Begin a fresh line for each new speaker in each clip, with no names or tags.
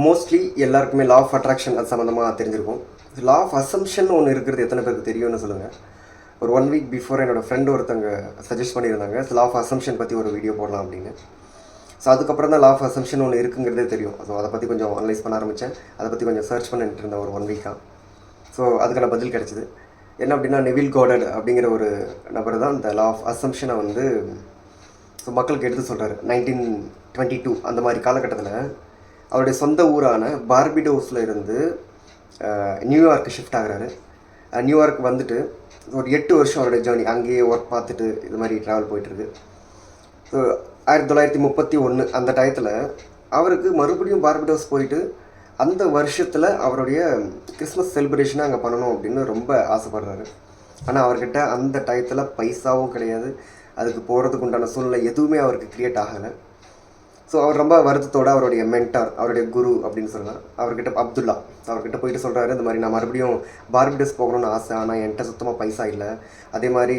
Mostly எல்லாருக்குமே law of attraction அது சம்மந்தமாக தெரிஞ்சிருக்கும். லா ஆஃப் அசம்ஷன் ஒன்று இருக்கிறது எத்தனை பேருக்கு தெரியும்னு சொல்லுங்கள். ஒரு 1 வீக் பிஃபோர் என்னோடய ஃப்ரெண்டு ஒருத்தங்க சஜஸ்ட் பண்ணியிருந்தாங்க லா ஆஃப் அசம்ஷன் பற்றி ஒரு வீடியோ போடலாம் அப்படின்னு. ஸோ அதுக்கப்புறம் தான் லா ஆஃப் அசம்ஷன் ஒன்று இருக்குங்கிறதே தெரியும். ஸோ அதை பற்றி கொஞ்சம் அனலைஸ் பண்ண ஆரம்பித்தேன். அதை பற்றி கொஞ்சம் சர்ச் பண்ணிட்டு இருந்தேன் ஒரு 1 வீக்காக. ஸோ அதுக்கான பதில் கிடச்சிது. என்ன அப்படின்னா, நெவில் கார்டட் அப்படிங்கிற ஒரு நபர் தான் இந்த லா ஆஃப் அசம்ஷனை வந்து ஸோ மக்களுக்கு எடுத்து சொல்கிறாரு. 1922 அந்த மாதிரி காலகட்டத்தில் அவருடைய சொந்த ஊரான பார்பிடோஸில் இருந்து நியூயார்க்கு ஷிஃப்ட் ஆகிறாரு. நியூயார்க் வந்துட்டு ஒரு 8 வருஷம் அவருடைய ஜேர்னி அங்கேயே ஒர்க் பார்த்துட்டு இது மாதிரி ட்ராவல் போயிட்டுருக்கு. ஸோ 1931 அந்த டயத்தில் அவருக்கு மறுபடியும் பார்பிடோஸ் போயிட்டு அந்த வருஷத்தில் அவருடைய கிறிஸ்மஸ் செலிப்ரேஷனை அங்கே பண்ணணும் அப்படின்னு ரொம்ப ஆசைப்படுறாரு. ஆனால் அவர்கிட்ட அந்த டயத்தில் பைசாவும் கிடையாது, அதுக்கு போகிறதுக்கு உண்டான சூழ்நிலை எதுவுமே அவருக்கு க்ரியேட் ஆகலை. ஸோ அவர் ரொம்ப வருத்தத்தோடு அவருடைய மென்டார், அவருடைய குரு அப்படின்னு சொல்லலாம், அவர்கிட்ட அப்துல்லா அவர்கிட்ட போயிட்டு சொல்கிறாரு, இந்த மாதிரி நான் மறுபடியும் பார்பிடோஸ் போகணும்னு ஆசை, ஆனால் என்கிட்ட சுத்தமாக பைசா இல்லை, அதே மாதிரி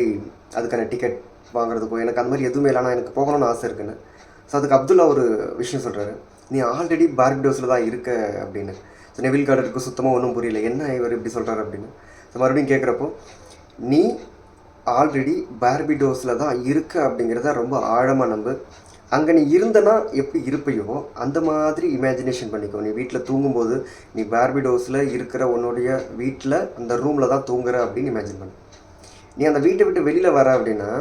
அதுக்கான டிக்கெட் வாங்குறதுக்கோ எனக்கு அந்த மாதிரி எதுவுமே இல்லை, ஆனால் எனக்கு போகணும்னு ஆசை இருக்குன்னு. ஸோ அதுக்கு அப்துல்லா ஒரு விஷயம் சொல்கிறாரு, நீ ஆல்ரெடி பார்பிடோஸில் தான் இருக்க அப்படின்னு. ஸோ நெவில் கார்டருக்கு சுத்தமாக ஒன்றும் புரியல, என்ன இவர் இப்படி சொல்கிறாரு அப்படின்னு. ஸோ மறுபடியும் கேட்குறப்போ, நீ ஆல்ரெடி பார்பிடோஸில் தான் இருக்க அப்படிங்கிறத ரொம்ப ஆழமாக நம்பு. அங்கே நீ இருந்தனா எப்படி இருப்பையோ அந்த மாதிரி இமேஜினேஷன் பண்ணிக்கோ. நீ வீட்டில் தூங்கும்போது நீ பார்பிடோஸில் இருக்கிற உன்னுடைய வீட்டில் அந்த ரூமில் தான் தூங்குற அப்படின்னு இமேஜின் பண்ணு. நீ அந்த வீட்டை விட்டு வெளியில் வர அப்படின்னா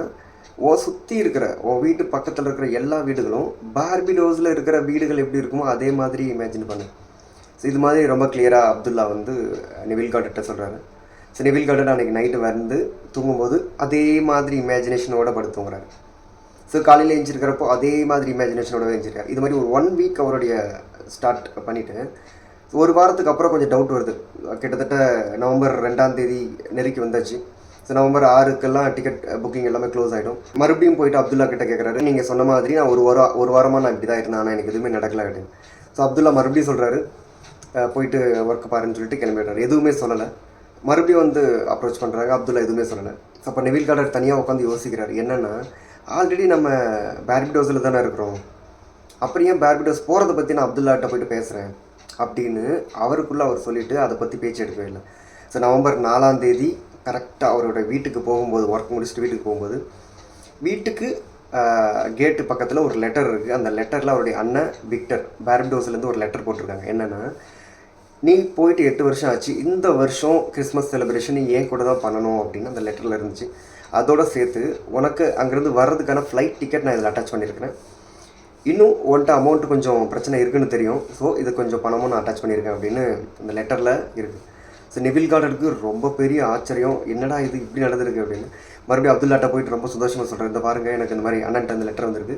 சுற்றி இருக்கிற வீட்டு பக்கத்தில் இருக்கிற எல்லா வீடுகளும் பார்பிடோஸில் இருக்கிற வீடுகள் எப்படி இருக்குமோ அதே மாதிரி இமேஜின் பண்ணு. ஸோ இது மாதிரி ரொம்ப கிளியராக அப்துல்லா வந்து நெவில் கார்டர்கிட்ட சொல்கிறாரு. ஸோ நெவில் கார்டர் அன்றைக்கி நைட்டு வந்து தூங்கும்போது அதே மாதிரி இமேஜினேஷனோட படுத்து தூங்குறாரு. ஸோ காலையில் எழுந்திருக்கிறப்போ அதே மாதிரி இமேஜினேஷனோட எழுந்திருக்காரு. இது மாதிரி ஒரு 1 வீக் அவருடைய ஸ்டார்ட் பண்ணிவிட்டு ஒரு வாரத்துக்கு அப்புறம் கொஞ்சம் டவுட் வருது. கிட்டத்தட்ட நவம்பர் 2ஆம் தேதி நெருக்கி வந்தாச்சு. ஸோ நவம்பர் 6க்கெல்லாம் டிக்கெட் புக்கிங் எல்லாமே க்ளோஸ் ஆகிடும். மறுபடியும் போயிட்டு அப்துல்லா கிட்ட கேட்குறாரு, நீங்கள் சொன்ன மாதிரி நான் ஒரு வாரமாக நான் இப்படி தான் இருந்தேன், ஆனால் எனக்கு எதுவுமே நடக்கலை அப்படின்னு. ஸோ அப்துல்லா மறுபடியும் சொல்கிறாரு, போயிட்டு ஒர்க் பாருன்னு சொல்லிட்டு கிளம்பிடுறாரு. எதுவுமே சொல்லலை. மறுபடியும் வந்து அப்ரோச் பண்ணுறாங்க, அப்துல்லா எதுவுமே சொல்லலை. ஸோ அப்போ நெவில் கார்டர் தனியாக உட்காந்து யோசிக்கிறார், என்னென்னா ஆல்ரெடி நம்ம பார்பிடோஸில் தானே இருக்கிறோம், அப்புறம் ஏன் பார்பிடோஸ் போகிறத பற்றி நான் அப்துல்லாட்ட போயிட்டு பேசுகிறேன் அப்படின்னு அவருக்குள்ளே அவர் சொல்லிவிட்டு அதை பற்றி பேச்சு எடுக்கவே இல்லை. ஸோ நவம்பர் 4ஆம் தேதி கரெக்டாக அவரோட வீட்டுக்கு போகும்போது, ஒர்க் முடிச்சுட்டு வீட்டுக்கு போகும்போது, வீட்டுக்கு கேட்டு பக்கத்தில் ஒரு லெட்டர் இருக்குது. அந்த லெட்டரில் அவருடைய அண்ணன் விக்டர் பார்பிடோஸ்லேருந்து ஒரு லெட்டர் போட்டிருக்காங்க. என்னென்னா, நீ போயிட்டு 8 வருஷம் ஆச்சு, இந்த வருஷம் கிறிஸ்மஸ் செலிப்ரேஷன் ஏன் கூட தான் பண்ணணும் அப்படின்னு அந்த லெட்டரில் இருந்துச்சு. அதோடு சேர்த்து உனக்கு அங்கேருந்து வர்றதுக்கான ஃப்ளைட் டிக்கெட் நான் இதில் அட்டாச் பண்ணியிருக்கிறேன். இன்னும் ஒன்ட்ட அமௌண்ட்டு கொஞ்சம் பிரச்சனை இருக்குதுன்னு தெரியும், ஸோ இது கொஞ்சம் பணமும் நான் அட்டாச் பண்ணியிருக்கேன் அப்படின்னு அந்த லெட்டரில் இருக்குது. ஸோ நெவில் கார்டருக்கு ரொம்ப பெரிய ஆச்சரியம், என்னடா இது இப்படி நடந்திருக்கு அப்படின்னு. மறுபடியும் அப்துல்லாட்ட போயிட்டு ரொம்ப சந்தோஷமாக சொல்கிறேன், இந்த பாருங்கள் எனக்கு இந்த மாதிரி அண்ணன்ட்ட அந்த லெட்டர் வந்திருக்கு.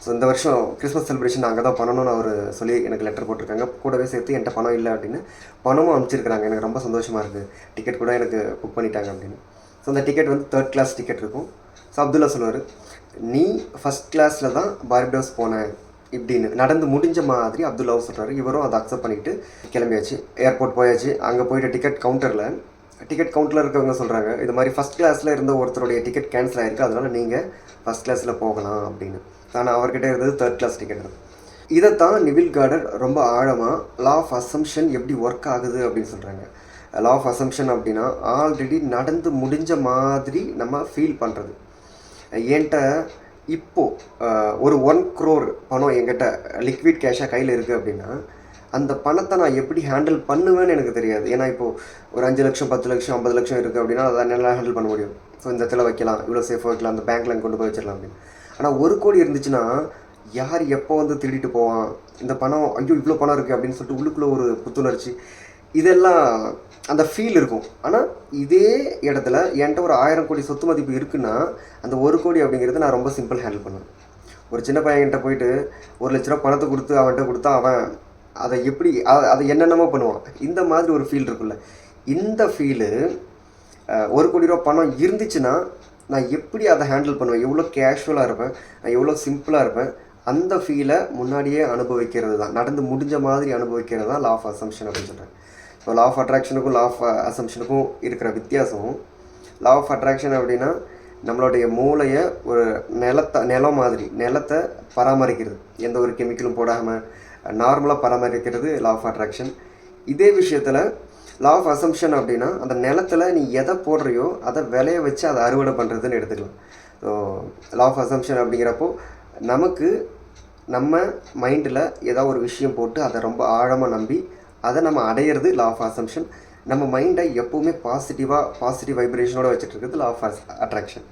ஸோ இந்த வருஷம் கிறிஸ்மஸ் செலிப்ரேஷன் அங்கே தான் பண்ணணும்னு அவர் சொல்லி எனக்கு லெட்டர் போட்டிருக்காங்க. கூடவே சேர்த்து என்கிட்ட பணம் இல்லை அப்படின்னு பணமும் அனுப்பிச்சிருக்கிறாங்க. எனக்கு ரொம்ப சந்தோஷமாக இருக்குது, டிக்கெட் கூட எனக்கு புக் பண்ணிட்டாங்க அப்படின்னு. ஸோ அந்த டிக்கெட் வந்து 3rd கிளாஸ் டிக்கெட் இருக்கும். ஸோ அப்துல்லா சொல்லுவார், நீ ஃபஸ்ட் கிளாஸில் தான் பார்பிடோஸ் போனேன் இப்படின்னு நடந்து முடிஞ்ச மாதிரி அப்துல்லாவும் சொல்கிறாரு. இவரும் அதை அக்செப்ட் பண்ணிவிட்டு கிளம்பியாச்சு. ஏர்போர்ட் போயாச்சு. அங்கே போய்ட்டு டிக்கெட் கவுண்டரில் இருக்கவங்க சொல்கிறாங்க, இது மாதிரி ஃபஸ்ட் கிளாஸில் இருந்த ஒருத்தருடைய டிக்கெட் கேன்சல் ஆகிருக்கு, அதனால் நீங்கள் ஃபஸ்ட் கிளாஸில் போகலாம் அப்படின்னு. ஆனால் அவர்கிட்ட இருந்தது 3rd கிளாஸ் டிக்கெட் தான். இதைத்தான் நெவில் கார்டர் ரொம்ப ஆழமாக லா ஆஃப் அசம்ஷன் எப்படி ஒர்க் ஆகுது அப்படின்னு சொல்கிறாங்க. லா ஆஃப் அசம்ஷன் அப்படின்னா ஆல்ரெடி நடந்து முடிஞ்ச மாதிரி நம்ம ஃபீல் பண்ணுறது. என்கிட்ட இப்போது ஒரு 1 crore பணம் என்கிட்ட லிக்விட் கேஷாக கையில் இருக்குது அப்படின்னா அந்த பணத்தை நான் எப்படி ஹேண்டில் பண்ணுவேன்னு எனக்கு தெரியாது. ஏன்னா இப்போது ஒரு 5 லட்சம் 10 லட்சம் 50 லட்சம் இருக்குது அப்படின்னா அதை நல்லா ஹேண்டில் பண்ண முடியும். ஸோ இந்த இடத்துல வைக்கலாம், இவ்வளோ சேஃபாக வைக்கலாம், அந்த பேங்க்கில் கொண்டு போய் வச்சிடலாம் அப்படின்னு. ஆனால் 1 கோடி இருந்துச்சுன்னா யார் எப்போ வந்து திருடிட்டு போவான், இந்த பணம் ஐயோ இவ்வளோ பணம் இருக்குது அப்படின்னு சொல்லிட்டு உள்ளுக்குள்ளே ஒரு புத்துணர்ச்சி, இதெல்லாம் அந்த ஃபீல் இருக்கும். ஆனால் இதே இடத்துல என்கிட்ட ஒரு 1000 கோடி சொத்து மதிப்பு இருக்குன்னா அந்த 1 கோடி அப்படிங்கிறது நான் ரொம்ப சிம்பிள் ஹேண்டில் பண்ணுவேன். ஒரு சின்ன பையன்கிட்ட போயிட்டு 1 லட்ச ரூபா பணத்தை கொடுத்து அவன்கிட்ட கொடுத்தா அவன் அதை எப்படி அதை என்னென்னமோ பண்ணுவான். இந்த மாதிரி ஒரு ஃபீல் இருக்குல்ல, இந்த ஃபீலு 1 கோடி ரூபா பணம் இருந்துச்சுன்னா நான் எப்படி அதை ஹேண்டில் பண்ணுவேன், எவ்வளோ கேஷுவலாக இருப்பேன், நான் எவ்வளோ சிம்பிளாக இருப்பேன், அந்த ஃபீலை முன்னாடியே அனுபவிக்கிறது தான், நடந்து முடிஞ்ச மாதிரி அனுபவிக்கிறது தான் லா ஆஃப் அசம்ஷன் அப்படின்னு சொல்கிறேன். ஸோ லா ஆஃப் அட்ராக்ஷனுக்கும் லா ஆஃப் அசம்ஷனுக்கும் இருக்கிற வித்தியாசம், லா ஆஃப் அட்ராக்ஷன் அப்படின்னா நம்மளுடைய மூளையை ஒரு நிலம் மாதிரி நிலத்தை பராமரிக்கிறது, எந்த ஒரு கெமிக்கலும் போடாமல் நார்மலாக பராமரிக்கிறது லா ஆஃப் அட்ராக்ஷன். இதே விஷயத்தில் லா ஆஃப் அசம்ஷன் அப்படின்னா அந்த நிலத்தில் நீ எதை போடுறியோ அதை விளைய வச்சு அதை அறுவடை பண்ணுறதுன்னு எடுத்துக்கலாம். ஸோ லா ஆஃப் அசம்ஷன் அப்படிங்கிறப்போ நமக்கு நம்ம மைண்டில் ஏதாவது ஒரு விஷயம் போட்டு அதை ரொம்ப ஆழமாக நம்பி அதை நம்ம அடையிறது லா ஆஃப் அசம்ஷன். நம்ம மைண்டை எப்போவுமே பாசிட்டிவ் வைப்ரேஷனோட வச்சுட்டு இருக்கிறது லா ஆஃப் அட்ராக்ஷன்.